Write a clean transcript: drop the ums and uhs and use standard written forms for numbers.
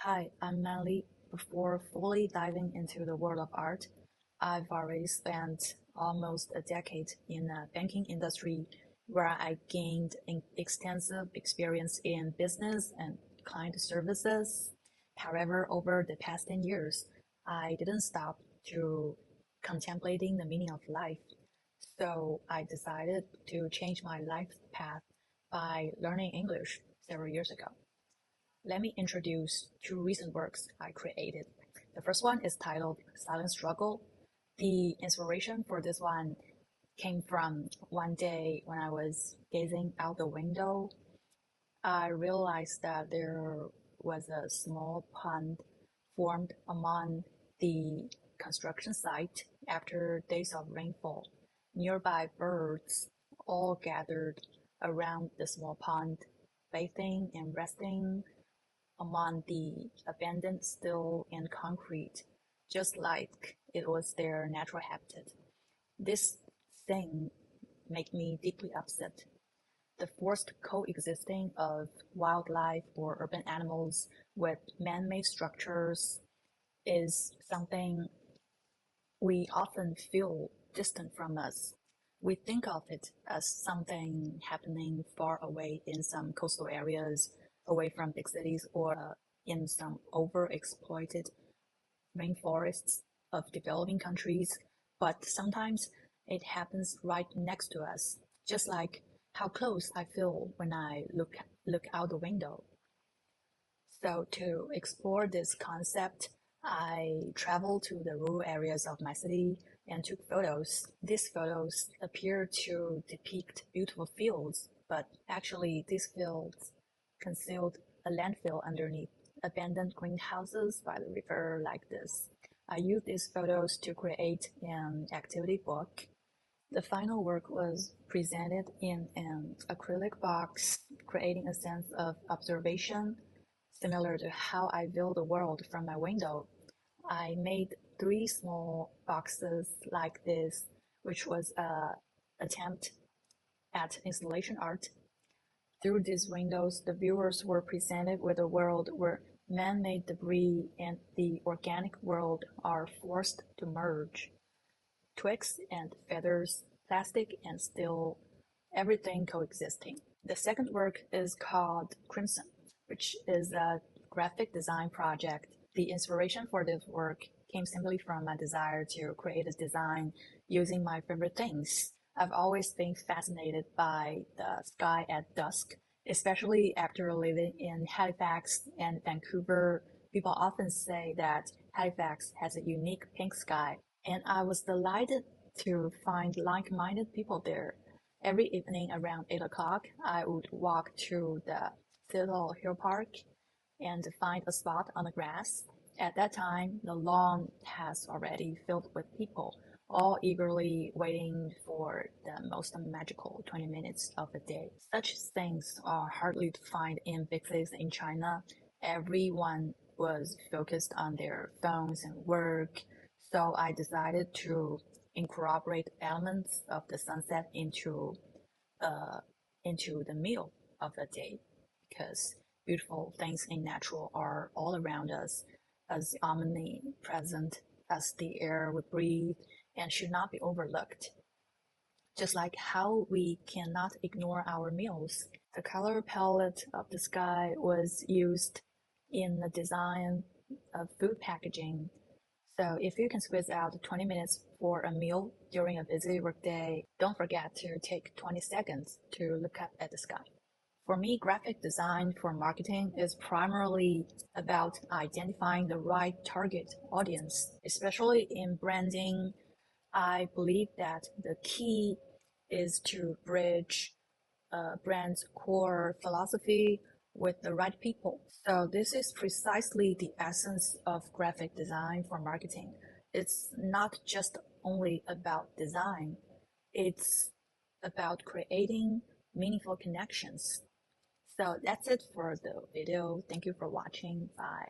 Hi, I'm Manli. Before fully diving into the world of art, I've already spent almost a decade in the banking industry where I gained an extensive experience in business and client services. However, over the past 10 years, I didn't stop to contemplating the meaning of life. So I decided to change my life path by learning English several years ago. Let me introduce two recent works I created. The first one is titled Silent Struggle. The inspiration for this one came from one day when I was gazing out the window. I realized that there was a small pond formed among the construction site after days of rainfall. Nearby birds all gathered around the small pond, bathing and resting among the abandoned steel and concrete, just like it was their natural habitat. This thing made me deeply upset. The forced coexisting of wildlife or urban animals with man-made structures is something we often feel distant from us. We think of it as something happening far away in some coastal areas, away from big cities, or in some overexploited rainforests of developing countries. But sometimes it happens right next to us, just like how close I feel when I look out the window. So to explore this concept, I traveled to the rural areas of my city and took photos. These photos appear to depict beautiful fields, but actually these fields concealed a landfill underneath, abandoned greenhouses by the river like this. I used these photos to create an activity book. The final work was presented in an acrylic box, creating a sense of observation similar to how I view the world from my window. I made three small boxes like this, which was an attempt at installation art. Through these windows, the viewers were presented with a world where man-made debris and the organic world are forced to merge. Twigs and feathers, plastic and steel, everything coexisting. The second work is called Crimson, which is a graphic design project. The inspiration for this work came simply from my desire to create a design using my favorite things. I've always been fascinated by the sky at dusk, especially after living in Halifax and Vancouver. People often say that Halifax has a unique pink sky, and I was delighted to find like-minded people there. Every evening around 8 o'clock, I would walk to the Citadel Hill Park and find a spot on the grass. At that time, the lawn has already filled with people, all eagerly waiting for the most magical 20 minutes of the day. Such things are hardly to find in big cities in China. Everyone was focused on their phones and work, so I decided to incorporate elements of the sunset uh, into the meal of the day because beautiful things in natural are all around us, as omnipresent as the air we breathe and should not be overlooked. Just like how we cannot ignore our meals. The color palette of the sky was used in the design of food packaging. So if you can squeeze out 20 minutes for a meal during a busy workday, don't forget to take 20 seconds to look up at the sky. For me, graphic design for marketing is primarily about identifying the right target audience, especially in branding. I believe that the key is to bridge a brand's core philosophy with the right people. So this is precisely the essence of graphic design for marketing. It's not just only about design, it's about creating meaningful connections. So that's it for the video. Thank you for watching. Bye.